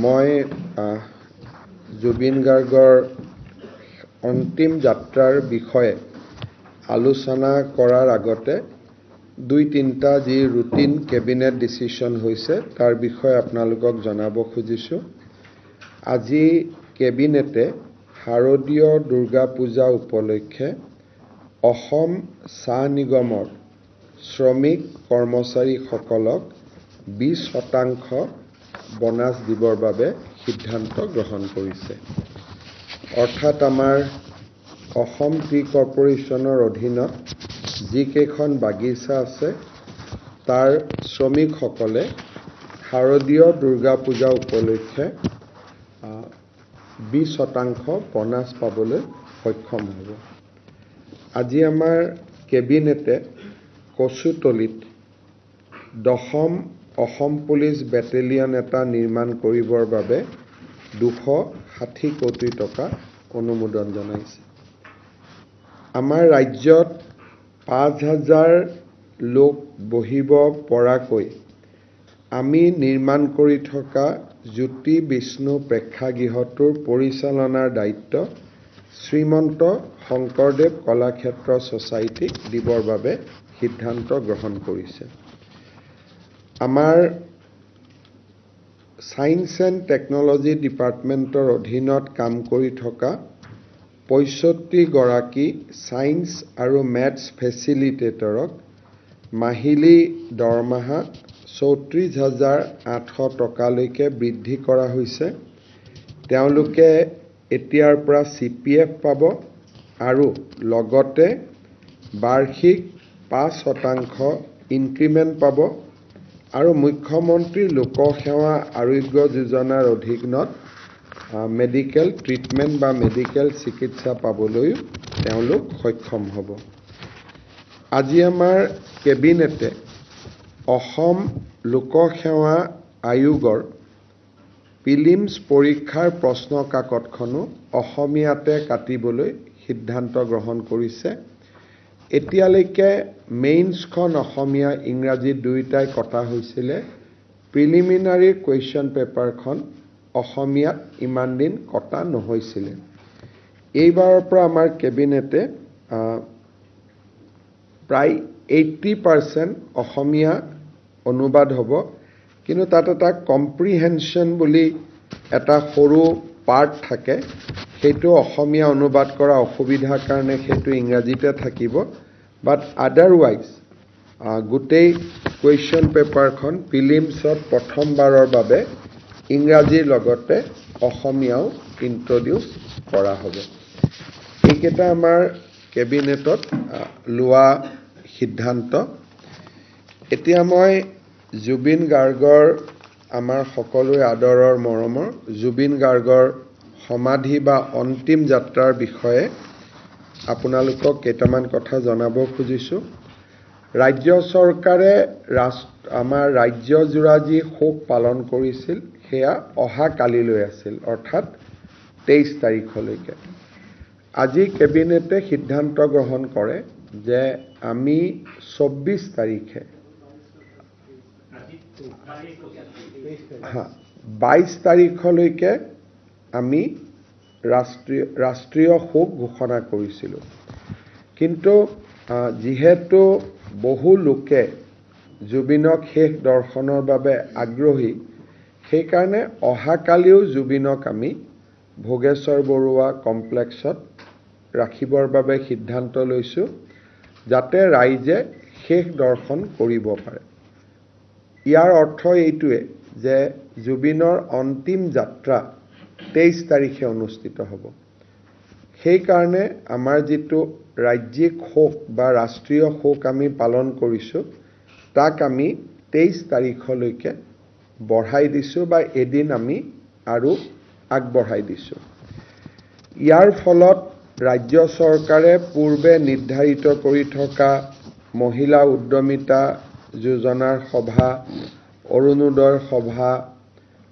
মই জুবিন গাৰ্গৰ অন্তিম যাত্ৰাৰ বিষয়ে আলোচনা কৰাৰ আগতে দুই তিনিটা যি ৰুটিন কেবিনেট ডিচিশ্যন হৈছে তাৰ বিষয়ে আপোনালোকক জনাব খুজিছোঁ। আজি কেবিনেটে শাৰদীয় দুৰ্গা পূজা উপলক্ষে অসম চাহ নিগমৰ শ্ৰমিক কৰ্মচাৰীসকলক 20% বোনাছ দিবৰ বাবে সিদ্ধান্ত গ্ৰহণ কৰিছে। অৰ্থাৎ আমাৰ অসম টি কৰ্পোৰেশ্যনৰ অধীনত যিকেইখন বাগিচা আছে তাৰ শ্ৰমিকসকলে শাৰদীয় দুৰ্গা পূজা উপলক্ষে 20% বোনাছ পাবলৈ সক্ষম হ'ব। আজি আমাৰ কেবিনেটে কচুতলিত 10ম অসম পুলিচ বেটেলিয়ন এটা নিৰ্মাণ কৰিবৰ বাবে 260 কোটি টকা অনুমোদন জনাইছে। আমাৰ ৰাজ্যত 5,000 লোক বহিব পৰাকৈ আমি নিৰ্মাণ কৰি থকা জ্যোতি বিষ্ণু প্ৰেক্ষাগৃহটোৰ পৰিচালনাৰ দায়িত্ব শ্ৰীমন্ত শংকৰদেৱ কলাক্ষেত্ৰ ছ'চাইটিক দিবৰ বাবে সিদ্ধান্ত গ্ৰহণ কৰিছে। আমাৰ ছায়েন্স এণ্ড টেকন'লজি ডিপাৰ্টমেণ্টৰ অধীনত কাম কৰি থকা 65 গৰাকী ছায়েন্স আৰু মেথছ ফেচিলিটেটৰক মাহিলী দৰমহা 34,800 টকালৈকে বৃদ্ধি কৰা হৈছে। তেওঁলোকে এতিয়াৰ পৰা CPF পাব আৰু লগতে বাৰ্ষিক 5% ইনক্ৰিমেণ্ট পাব আৰু মুখ্যমন্ত্ৰী লোকসেৱা আৰোগ্য যোজনাৰ অধীনত মেডিকেল ট্ৰিটমেণ্ট বা মেডিকেল চিকিৎসা পাবলৈও তেওঁলোক সক্ষম হ'ব। আজি আমাৰ কেবিনেটে অসম লোকসেৱা আয়োগৰ প্ৰিলিমছ পৰীক্ষাৰ প্ৰশ্ন কাকতখনো অসমীয়াতে কাটিবলৈ সিদ্ধান্ত গ্ৰহণ কৰিছে। এতিয়ালৈকে মেইনছখন অসমীয়া ইংৰাজী দুয়োটাই কটা হৈছিলে। প্ৰিলিমিনাৰী কুৱেশ্যন পেপাৰখন অসমীয়াত ইমান দিন কটা নহৈছিলে। এইবাৰৰ পৰা আমাৰ কেবিনেটে প্ৰায় 80% অসমীয়া অনুবাদ হ'ব, কিন্তু তাত এটা কম্প্ৰিহেনশ্যন বুলি এটা সৰু পাৰ্ট থাকে, সেইটো অসমীয়া অনুবাদ কৰা অসুবিধাৰ কাৰণে সেইটো ইংৰাজীতে থাকিব। বাট আদাৰৱাইজ গোটেই কুৱেশ্যন পেপাৰখন প্ৰিলিমছত প্ৰথমবাৰৰ বাবে ইংৰাজীৰ লগতে অসমীয়াও ইন্ট্ৰডিউচ কৰা হ'ব। এইকেইটা আমাৰ কেবিনেটত লোৱা সিদ্ধান্ত। এতিয়া মই জুবিন গাৰ্গৰ আমাৰ সকলোৰে আদৰৰ মৰমৰ জুবিন গাৰ্গৰ সমাধি বা অন্তিম যাত্ৰাৰ বিষয়ে আপোনালোকক কেইটামান কথা জনাব খুজিছোঁ। ৰাজ্য চৰকাৰে আমাৰ ৰাজ্যজোৰা যি শোক পালন কৰিছিল সেয়া অহা কালিলৈ আছিল, অৰ্থাৎ 23 তাৰিখলৈকে। আজি কেবিনেটে সিদ্ধান্ত গ্ৰহণ কৰে যে আমি 24 তাৰিখে 22 তাৰিখলৈকে আমি ৰাষ্ট্ৰীয় শোক ঘোষণা কৰিছিলোঁ। কিন্তু যিহেতু বহু লোকে জুবিনক শেষ দৰ্শনৰ বাবে আগ্ৰহী, সেইকাৰণে অহাকালিও জুবিনক আমি ভোগেশ্বৰ বৰুৱা কমপ্লেক্সত ৰাখিবৰ বাবে সিদ্ধান্ত লৈছোঁ, যাতে ৰাইজে শেষ দৰ্শন কৰিব পাৰে। ইয়াৰ অৰ্থ এইটোৱে যে জুবিনৰ অন্তিম যাত্ৰা 23 তাৰিখে অনুষ্ঠিত হ'ব। সেইকাৰণে আমাৰ যিটো ৰাজ্যিক শোক বা ৰাষ্ট্ৰীয় শোক আমি পালন কৰিছোঁ তাক আমি 23 তাৰিখলৈকে বঢ়াই দিছোঁ বা এদিন আমি আৰু আগবঢ়াই দিছোঁ। ইয়াৰ ফলত ৰাজ্য চৰকাৰে পূৰ্বে নিৰ্ধাৰিত কৰি থকা মহিলা উদ্যমিতা যোজনাৰ সভা, অৰুণোদয় সভা,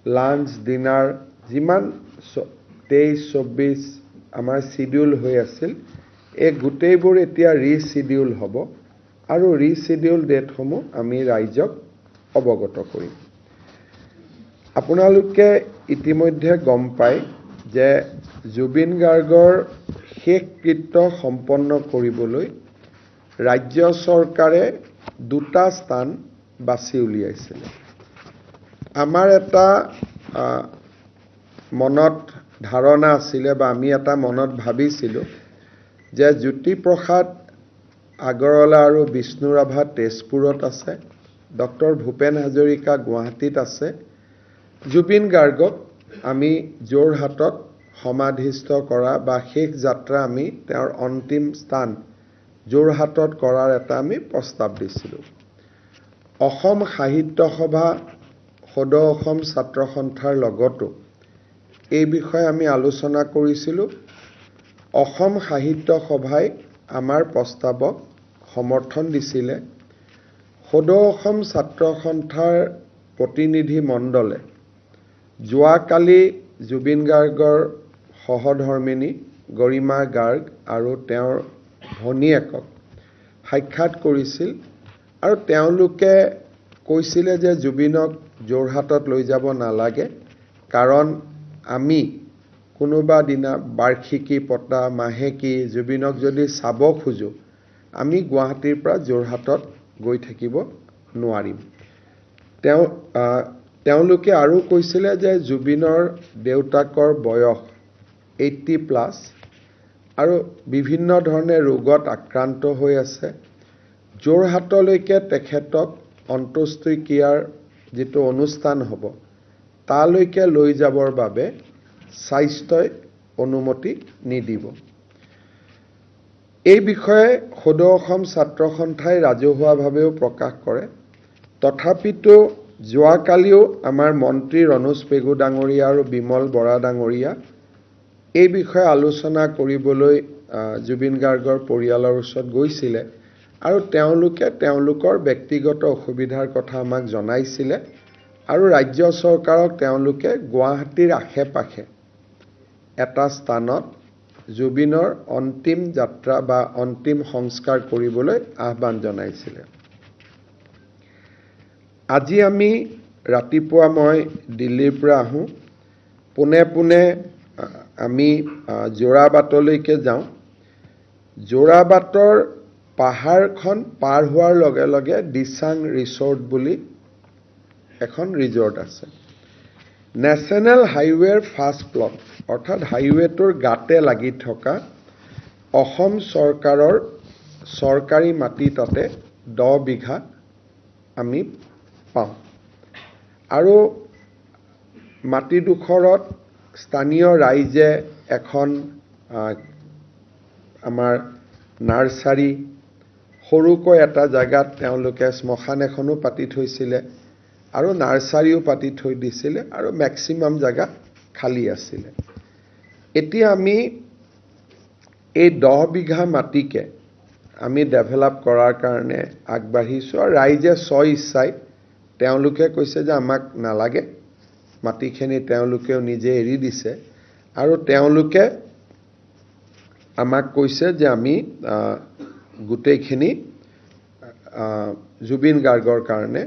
লাঞ্চ ডিনাৰ যিমান 23-24 আমাৰ চিডিউল হৈ আছিল, এই গোটেইবোৰ এতিয়া ৰিচিডিউল হ'ব আৰু ৰিচিডিউল ডেটসমূহ আমি ৰাইজক অৱগত কৰিম। আপোনালোকে ইতিমধ্যে গম পায় যে জুবিন গাৰ্গৰ শেষ কৃত্য সম্পন্ন কৰিবলৈ ৰাজ্য চৰকাৰে দুটা স্থান বাছি উলিয়াইছিল। আমাৰ এটা মনত ধাৰণা আছিলে বা আমি এটা মনত ভাবিছিলোঁ যে জ্যোতিপ্ৰসাদ আগৰৱালা আৰু বিষ্ণু ৰাভা তেজপুৰত আছে, ডক্টৰ ভূপেন হাজৰিকা গুৱাহাটীত আছে, জুবিন গাৰ্গক আমি যোৰহাটত সমাধিস্থ কৰা বা শেষ যাত্ৰা আমি তেওঁৰ অন্তিম স্থান যোৰহাটত কৰাৰ এটা আমি প্ৰস্তাৱ দিছিলোঁ। অসম সাহিত্য সভা, সদৌ অসম ছাত্ৰ সন্থাৰ লগতো এই বিষয়ে আমি আলোচনা কৰিছিলোঁ। অসম সাহিত্য সভাই আমাৰ প্ৰস্তাৱক সমৰ্থন দিছিলে। সদৌ অসম ছাত্ৰ সন্থাৰ প্ৰতিনিধি মণ্ডলে যোৱাকালি জুবিন গাৰ্গৰ সহধৰ্মিনী গৰিমা গাৰ্গ আৰু তেওঁৰ ভনীয়েকক সাক্ষাৎ কৰিছিল আৰু তেওঁলোকে কৈছিলে যে জুবিনক যোৰহাটত লৈ যাব নালাগে, কাৰণ আমি কোনোবা দিনা বাৰ্ষিকী পতা, মাহেকী জুবিনক যদি চাব খোজোঁ, আমি গুৱাহাটীৰ পৰা যোৰহাটত গৈ থাকিব নোৱাৰিম। তেওঁলোকে আৰু কৈছিলে যে জুবিনৰ দেউতাকৰ বয়স 80+ আৰু বিভিন্ন ধৰণে ৰোগত আক্ৰান্ত হৈ আছে। যোৰহাটলৈকে তেখেতক অন্ত্যেষ্টিক্ৰিয়াৰ যিটো অনুষ্ঠান হ'ব তালৈকে লৈ যাবৰ বাবে স্বাস্থ্যই অনুমতি নিদিব। এই বিষয়ে সদৌ অসম ছাত্ৰ সন্থাই ৰাজহুৱাভাৱেও প্ৰকাশ কৰে। তথাপিতো যোৱাকালিও আমাৰ মন্ত্ৰী ৰণোজ পেগু ডাঙৰীয়া আৰু বিমল বৰা ডাঙৰীয়া এই বিষয়ে আলোচনা কৰিবলৈ জুবিন গাৰ্গৰ পৰিয়ালৰ ওচৰত গৈছিলে আৰু তেওঁলোকে তেওঁলোকৰ ব্যক্তিগত অসুবিধাৰ কথা আমাক জনাইছিলে আৰু ৰাজ্য চৰকাৰক তেওঁলোকে গুৱাহাটীৰ আশে-পাশে এটা স্থানত জুবিনৰ অন্তিম যাত্ৰা বা অন্তিম সংস্কাৰ কৰিবলৈ আহ্বান জনাইছিলে। আজি আমি ৰাতিপুৱা মই দিল্লীৰ পৰা আহোঁ, পোনে আমি যোৰাবাটলৈকে যাওঁ। যোৰাবাটৰ পাহাৰখন পাৰ হোৱাৰ লগে লগে দিচাং ৰিজৰ্ট বুলি এখন ৰিজৰ্ট আছে। নেশ্যনেল হাইৱেৰ ফাৰ্ষ্ট প্লট, অৰ্থাৎ হাইৱেটোৰ গাতে লাগি থকা অসম চৰকাৰৰ চৰকাৰী মাটি তাতে 10 বিঘা আমি পাওঁ আৰু মাটিডোখৰত স্থানীয় ৰাইজে এখন আমাৰ নাৰ্চাৰী, সৰুকৈ এটা জেগাত তেওঁলোকে শ্মশান এখনো পাতি থৈছিলে আৰু নাৰ্চাৰীও পাতি থৈ দিছিলে আৰু মেক্সিমাম জেগা খালী আছিলে। এতিয়া আমি এই 10 বিঘা মাটিকে আমি ডেভেলপ কৰাৰ কাৰণে আগবাঢ়িছোঁ আৰু ৰাইজে স্ব-ইচ্ছাই তেওঁলোকে কৈছে যে আমাক নালাগে, মাটিখিনি তেওঁলোকেও নিজে এৰি দিছে আৰু তেওঁলোকে আমাক কৈছে যে আমি গোটেইখিনি জুবিন গাৰ্গৰ কাৰণে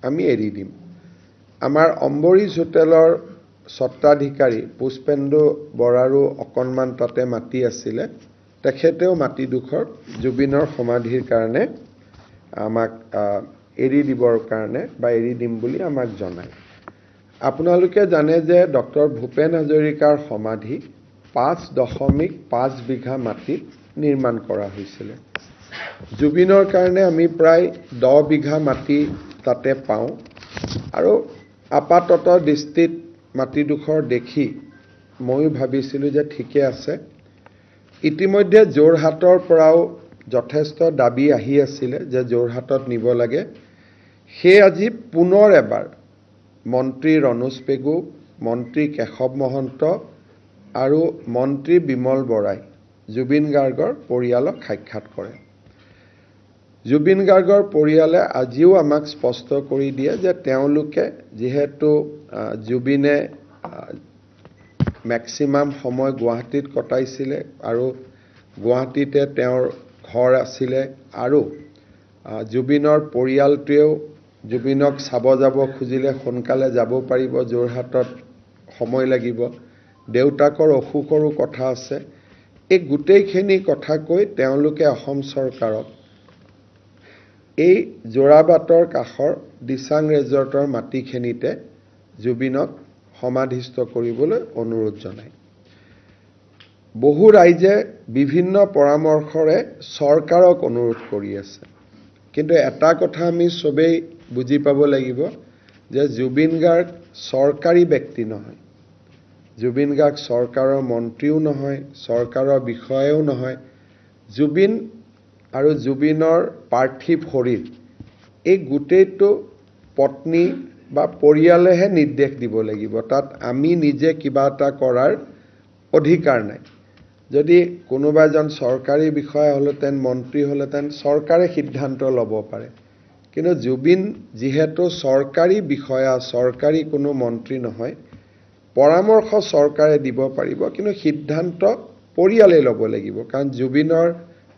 আমি এৰি দিম। আমাৰ অম্বৰীজ হোটেলৰ স্বত্বাধিকাৰী পুষ্পেন্দু বৰাৰো অকণমান তাতে মাটি আছিলে, তেখেতেও মাটিডোখৰ জুবিনৰ সমাধিৰ কাৰণে আমাক এৰি দিবৰ কাৰণে বা এৰি দিম বুলি আমাক জনায়। আপোনালোকে জানে যে ডক্টৰ ভূপেন হাজৰিকাৰ সমাধি 5.5 বিঘা মাটিত নিৰ্মাণ কৰা হৈছিলে। জুবিনৰ কাৰণে আমি প্ৰায় 10 বিঘা মাটি তাতে পাওঁ আৰু আপাতত দৃষ্টিত মাটিডোখৰ দেখি ময়ো ভাবিছিলোঁ যে ঠিকে আছে। ইতিমধ্যে যোৰহাটৰ পৰাও যথেষ্ট দাবী আহি আছিলে যে যোৰহাটত নিব লাগে। সেয়ে আজি পুনৰ এবাৰ মন্ত্ৰী ৰণোজ পেগু, মন্ত্ৰী কেশৱ মহন্ত আৰু মন্ত্ৰী বিমল বৰাই জুবিন গাৰ্গৰ পৰিয়ালক সাক্ষাৎ কৰে। জুবিন গাৰ্গৰ পৰিয়ালে আজিও আমাক স্পষ্ট কৰি দিয়ে যে তেওঁলোকে যিহেতু জুবিনে মেক্সিমাম সময় গুৱাহাটীত কটাইছিলে আৰু গুৱাহাটীতে তেওঁৰ ঘৰ আছিলে আৰু জুবিনৰ পৰিয়ালটোৱেও জুবিনক চাব যাব খুজিলে সোনকালে যাব পাৰিব, যোৰহাটত সময় লাগিব, দেউতাকৰ অসুখৰো কথা আছে। এই গোটেইখিনি কথা কৈ তেওঁলোকে অসম চৰকাৰক এই যোৰাবাটৰ কাষৰ দিচাং ৰেজৰ্টৰ মাটিখিনিতে জুবিনক সমাধিস্থ কৰিবলৈ অনুৰোধ জনায়। বহু ৰাইজে বিভিন্ন পৰামৰ্শৰে চৰকাৰক অনুৰোধ কৰি আছে, কিন্তু এটা কথা আমি সবেই বুজি পাব লাগিব যে জুবিন গাৰ্গ চৰকাৰী ব্যক্তি নহয়, জুবিন গাৰ্গ চৰকাৰৰ মন্ত্ৰীও নহয়, চৰকাৰৰ বিষয়াও নহয়। জুবিন আৰু জুবিনৰ পাৰ্থিৱ শৰীৰ এই গোটেইটো পত্নী বা পৰিয়ালেহে নিৰ্দেশ দিব লাগিব, তাত আমি নিজে কিবা এটা কৰাৰ অধিকাৰ নাই। যদি কোনোবা এজন চৰকাৰী বিষয়া হ'লেতেন, মন্ত্ৰী হ'লেতেন, চৰকাৰে সিদ্ধান্ত ল'ব পাৰে, কিন্তু জুবিন যিহেতু চৰকাৰী বিষয়া, চৰকাৰী কোনো মন্ত্ৰী নহয়, পৰামৰ্শ চৰকাৰে দিব পাৰিব, কিন্তু সিদ্ধান্ত পৰিয়ালে ল'ব লাগিব, কাৰণ জুবিনৰ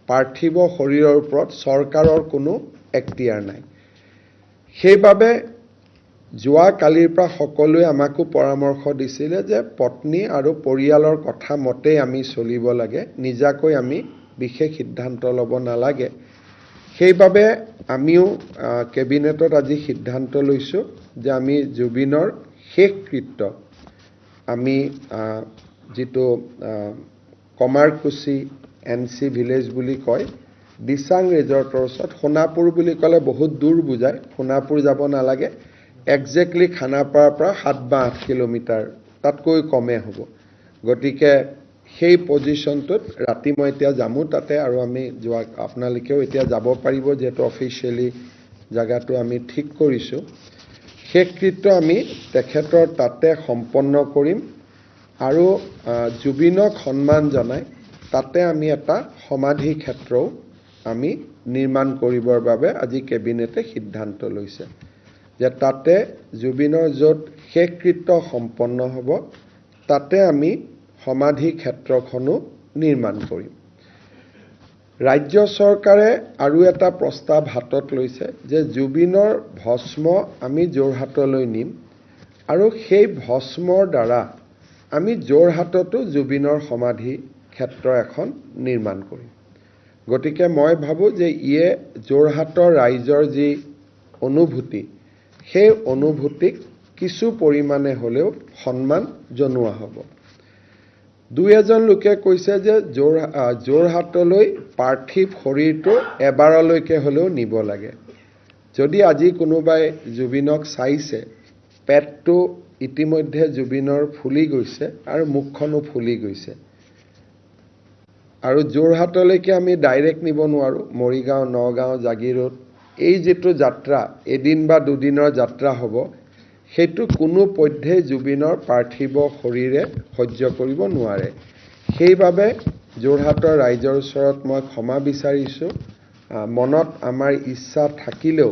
পাৰ্থিৱ শৰীৰৰ ওপৰত চৰকাৰৰ কোনো এখতিয়াৰ নাই। সেইবাবে যোৱা কালিৰ পৰা সকলোৱে আমাকো পৰামৰ্শ দিছিলে যে পত্নী আৰু পৰিয়ালৰ কথা মতেই আমি চলিব লাগে, নিজাকৈ আমি বিশেষ সিদ্ধান্ত ল'ব নালাগে। সেইবাবে আমিও কেবিনেটত আজি সিদ্ধান্ত লৈছোঁ যে আমি জুবিনৰ শেষ কৃত্য আমি যিটো কমাৰকুছি NC ভিলেজ বুলি কয়, দিচাং ৰিজৰ্টৰ ওচৰত, সোণাপুৰ বুলি ক'লে বহুত দূৰ বুজায়, সোণাপুৰ যাব নালাগে, একজেক্টলি খানাপাৰাৰ পৰা 7 বা 8 কিলোমিটাৰ, তাতকৈ কমে হ'ব। গতিকে সেই পজিশ্যনটোত ৰাতি মই এতিয়া যামো তাতে, আৰু আমি আপোনালোকেও এতিয়া যাব পাৰিব, যিহেতু অফিচিয়েলি জাগাটো আমি ঠিক কৰিছোঁ। শেষকৃত্য আমি তেখেতৰ তাতে সম্পন্ন কৰিম, আৰু জুবিনক সন্মান জনাই তাতে আমি এটা সমাধি ক্ষেত্ৰও আমি নিৰ্মাণ কৰিবৰ বাবে আজি কেবিনেটে সিদ্ধান্ত লৈছে যে তাতে জুবিনৰ য'ত শেষকৃত্য সম্পন্ন হ'ব তাতে আমি সমাধি ক্ষেত্ৰখনো নিৰ্মাণ কৰিম। ৰাজ্য চৰকাৰে আৰু এটা প্ৰস্তাৱ হাতত লৈছে যে জুবিনৰ ভস্ম আমি যোৰহাটলৈ নিম, আৰু সেই ভস্মৰ দ্বাৰা আমি যোৰহাটতো জুবিনৰ সমাধি ক্ষেত্ৰ এখন নিৰ্মাণ কৰিম। গতিকে মই ভাবোঁ যে ইয়ে যোৰহাটৰ ৰাইজৰ যি অনুভূতি, সেই অনুভূতিক কিছু পৰিমাণে হ'লেও সন্মান জনোৱা হ'ব। দুই এজন লোকে কৈছে যে যোৰহাটলৈ পাৰ্থিৱ শৰীৰটো এবাৰলৈকে হ'লেও নিব লাগে। যদি আজি কোনোবাই জুবিনক চাইছে, পেটটো ইতিমধ্যে জুবিনৰ ফুলি গৈছে আৰু মুখখনো ফুলি গৈছে, আৰু যোৰহাটলৈকে আমি ডাইৰেক্ট নিব নোৱাৰোঁ, মৰিগাঁও, নগাঁও, জাগিৰোড, এই যিটো যাত্ৰা এদিন বা দুদিনৰ যাত্ৰা হ'ব, সেইটো কোনো পধ্যেই জুবিনৰ পাৰ্থিৱ শৰীৰে সহ্য কৰিব নোৱাৰে। সেইবাবে যোৰহাটৰ ৰাইজৰ ওচৰত মই ক্ষমা বিচাৰিছোঁ। মনত আমাৰ ইচ্ছা থাকিলেও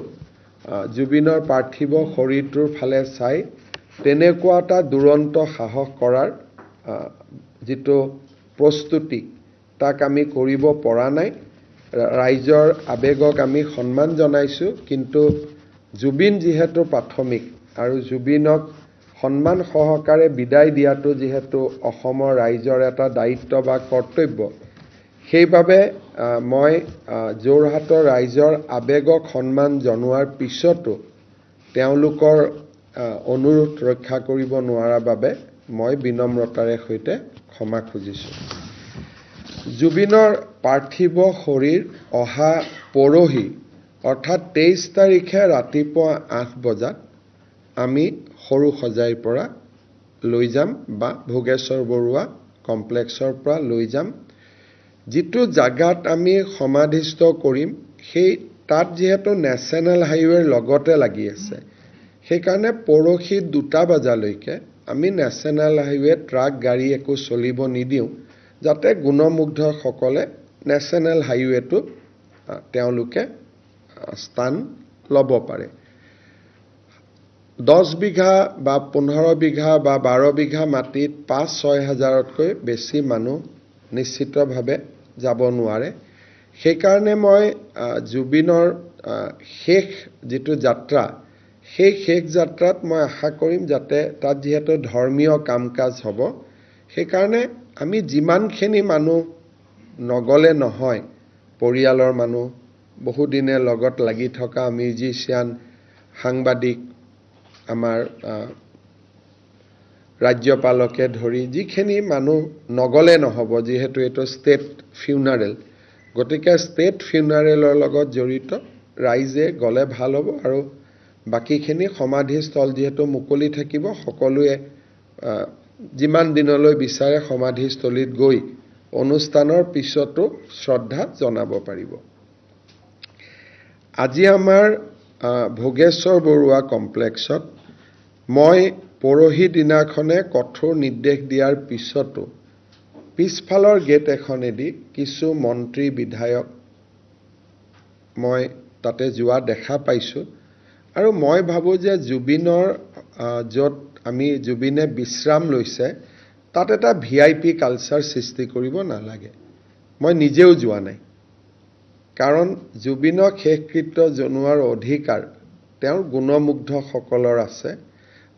জুবিনৰ পাৰ্থিৱ শৰীৰটোৰ ফালে চাই তেনেকুৱা এটা দুৰন্ত সাহস কৰাৰ যিটো প্ৰস্তুতি, তাক আমি কৰিব পৰা নাই। ৰাইজৰ আৱেগক আমি সন্মান জনাইছোঁ, কিন্তু জুবিন যিহেতু প্ৰাথমিক, আৰু জুবিনক সন্মান সহকাৰে বিদায় দিয়াটো যিহেতু অসমৰ ৰাইজৰ এটা দায়িত্ব বা কৰ্তব্য, সেইবাবে মই যোৰহাটৰ ৰাইজৰ আৱেগক সন্মান জনোৱাৰ পিছতো তেওঁলোকৰ অনুৰোধ ৰক্ষা কৰিব নোৱাৰাৰ বাবে মই বিনম্ৰতাৰে সৈতে ক্ষমা খুজিছোঁ। জুবিনৰ পাৰ্থিৱ শৰীৰ অহা পৰহি অৰ্থাৎ 23 তাৰিখে ৰাতিপুৱা 8 বজাত আমি সৰু সজাইৰ পৰা লৈ যাম, বা ভোগেশ্বৰ বৰুৱা কমপ্লেক্সৰ পৰা লৈ যাম। যিটো জাগাত আমি সমাধিস্থ কৰিম, সেই তাত যিহেতু নেশ্যনেল হাইৱেৰ লগতে লাগি আছে, সেইকাৰণে পৰহি 2টা বজালৈকে আমি নেশ্যনেল হাইৱে ট্ৰাক গাড়ী একো চলিব নিদিওঁ, যাতে গুণমুগ্ধসকলে নেশ্যনেল হাইৱেটো তেওঁলোকে স্থান ল'ব পাৰে। 10 বিঘা বা 15 বিঘা বা 12 বিঘা মাটিত 5-6 হাজাৰতকৈ বেছি মানুহ নিশ্চিতভাৱে যাব নোৱাৰে। সেইকাৰণে মই জুবিনৰ শেষ যিটো যাত্ৰা, সেই শেষ যাত্ৰাত মই আশা কৰিম যাতে তাত যিহেতু ধৰ্মীয় কাম কাজ হ'ব সেইকাৰণে আমি যিমানখিনি মানুহ নগলে নহয় পৰিয়ালৰ মানুহ বহুদিনে লগত লাগি থকা মিউজিচিয়ান সাংবাদিক আমাৰ ৰাজ্যপালকে ধৰি যিখিনি মানুহ নগলে নহ'ব যিহেতু এইটো ষ্টেট ফিউনাৰেল গতিকে ষ্টেট ফিউনাৰেলৰ লগত জড়িত ৰাইজে গ'লে ভাল হ'ব আৰু বাকীখিনি সমাধিস্থল যিহেতু মুকলি থাকিব সকলোৱে যিমান দিনলৈ বিচাৰে সমাধিস্থলীত গৈ অনুষ্ঠানৰ পিছতো শ্ৰদ্ধা জনাব পাৰিব আজি আমাৰ ভোগেশ্বৰ বৰুৱা কমপ্লেক্সত মই পৰহি দিনাখনে কঠোৰ নিৰ্দেশ দিয়াৰ পিছতো পিছফালৰ গেট এখনেদি কিছু মন্ত্ৰী বিধায়ক মই তাতে যোৱা দেখা পাইছোঁ আৰু মই ভাবোঁ যে জুবিনৰ য'ত আমি জুবিনে বিশ্ৰাম লৈছে তাত এটা VIP কালচাৰ সৃষ্টি কৰিব নালাগে মই নিজেও যোৱা নাই কাৰণ জুবিনক শেষকৃত্য জনোৱাৰ অধিকাৰ তেওঁৰ গুণমুগ্ধসকলৰ আছে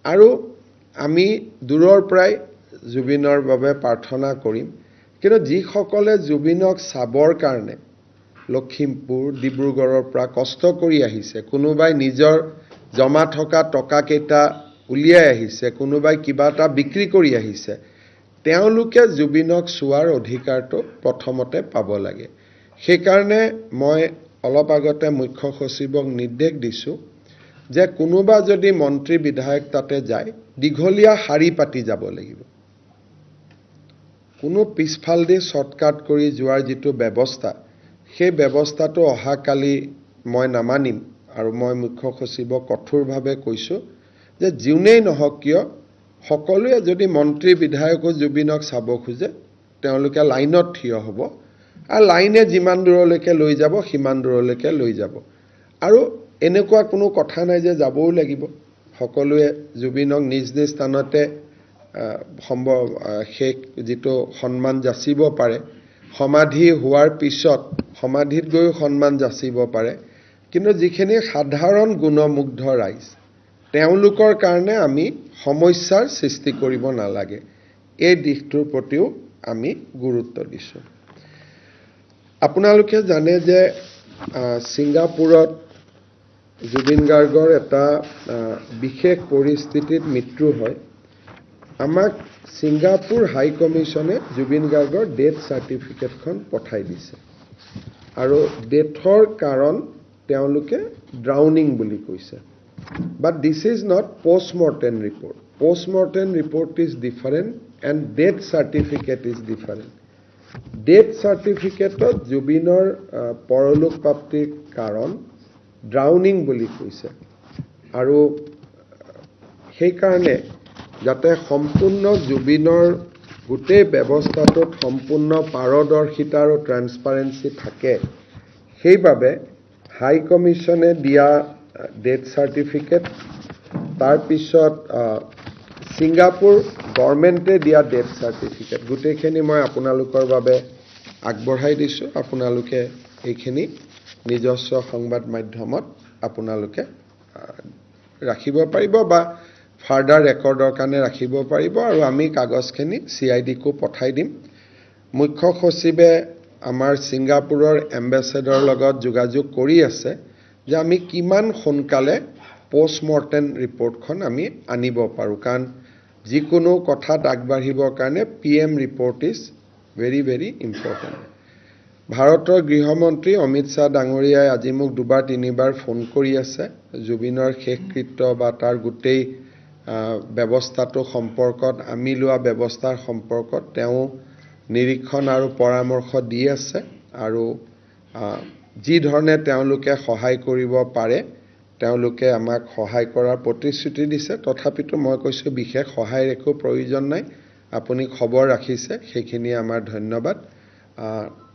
আৰু আমি দূৰৰ পৰাই জুবিনৰ বাবে প্ৰাৰ্থনা কৰিম কিন্তু যিসকলে জুবিনক চাবৰ কাৰণে লখিমপুৰ ডিব্ৰুগড়ৰ পৰা কষ্ট কৰি আহিছে কোনোবাই নিজৰ জমা থকা টকাকেইটা উলিয়াই আহিছে কোনোবাই কিবা এটা বিক্ৰী কৰি আহিছে তেওঁলোকে জুবিনক চোৱাৰ অধিকাৰটো প্ৰথমতে পাব লাগে সেইকাৰণে মই অলপ আগতে মুখ্য সচিবক নিৰ্দেশ দিছোঁ যে কোনোবা যদি মন্ত্ৰী বিধায়ক তাতে যায় দীঘলীয়া শাৰী পাতি যাব লাগিব কোনো পিছফালদি শ্বৰ্টকাট কৰি যোৱাৰ যিটো ব্যৱস্থা সেই ব্যৱস্থাটো অহাকালি মই নামানিম আৰু মই মুখ্য সচিবক কঠোৰভাৱে কৈছোঁ যে যোনেই নহওক কিয় সকলোৱে যদি মন্ত্ৰী বিধায়কো জুবিনক চাব খোজে তেওঁলোকে লাইনত থিয় হ'ব আৰু লাইনে যিমান দূৰলৈকে লৈ যাব সিমান দূৰলৈকে লৈ যাব আৰু এনেকুৱা কোনো কথা নাই যে যাবও লাগিব সকলোৱে জুবিনক নিজ নিজ স্থানতে শেষ যিটো সন্মান যাচিব পাৰে সমাধি হোৱাৰ পিছত সমাধিত গৈ সন্মান যাচিব পাৰে কিন্তু যিখিনি সাধাৰণ গুণমুগ্ধ ৰাইজ তেওঁলোকৰ কাৰণে আমি সমস্যাৰ সৃষ্টি কৰিব নালাগে এই দিশটোৰ প্ৰতিও আমি গুৰুত্ব দিছোঁ আপোনালোকে জানে যে ছিংগাপুৰত জুবিন গাৰ্গৰ এটা বিশেষ পৰিস্থিতিত মৃত্যু হয় আমাক ছিংগাপুৰ হাই কমিছনে জুবিন গাৰ্গৰ ডেথ চাৰ্টিফিকেটখন পঠাই দিছে আৰু ডেথৰ কাৰণ তেওঁলোকে ড্ৰাউনিং বুলি কৈছে but this is not post-mortem report post-mortem report is different and death certificate is different death certificate জুবিনৰ পৰলোক প্ৰাপ্তিৰ কাৰণ ড্ৰাউনিং বুলি কৈছে আৰু সেই কাৰণে যাতে সম্পূৰ্ণ জুবিনৰ গোটেই ব্যৱস্থাটোত সম্পূৰ্ণ পাৰদৰ্শিতা আৰু ট্ৰান্সপাৰেন্সি থাকে সেইভাবে হাই কমিছনে দিয়া ডেথ চাৰ্টিফিকেট তাৰ পিছত ছিংগাপুৰ গভৰ্ণমেণ্টে দিয়া ডেথ চাৰ্টিফিকেট গোটেইখিনি মই আপোনালোকৰ বাবে আগবঢ়াই দিছোঁ আপোনালোকে এইখিনি নিজস্ব সংবাদ মাধ্যমত আপোনালোকে ৰাখিব পাৰিব বা ফাৰ্ডাৰ ৰেকৰ্ডৰ কাৰণে ৰাখিব পাৰিব আৰু আমি কাগজখিনি CIDকো পঠাই দিম মুখ্য সচিবে আমাৰ ছিংগাপুৰৰ এম্বেছাডৰ লগত যোগাযোগ কৰি আছে যে আমি কিমান সোনকালে পোষ্টমৰ্টেম ৰিপৰ্টখন আমি আনিব পাৰোঁ কাৰণ যিকোনো কথাত আগবাঢ়িবৰ কাৰণে PM report is very very important ভাৰতৰ গৃহমন্ত্ৰী অমিত শ্বাহ ডাঙৰীয়াই আজি মোক দুবাৰ তিনিবাৰ ফোন কৰি আছে জুবিনৰ শেষকৃত্য বা তাৰ গোটেই ব্যৱস্থাটো সম্পৰ্কত আমি লোৱা ব্যৱস্থাৰ সম্পৰ্কত তেওঁ নিৰীক্ষণ আৰু পৰামৰ্শ দি আছে আৰু যি ধৰণে তেওঁলোকে সহায় কৰিব পাৰে তেওঁলোকে আমাক সহায় কৰাৰ প্ৰতিশ্ৰুতি দিছে তথাপিতো মই কৈছোঁ বিশেষ সহায়ৰ একো প্ৰয়োজন নাই আপুনি খবৰ ৰাখিছে সেইখিনি আমাৰ ধন্যবাদ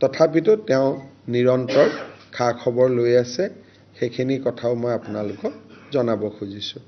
তথাপিতো তেওঁ নিৰন্তৰ খা খবৰ লৈ আছে সেইখিনি কথাও মই আপোনালোকক জনাব খুজিছোঁ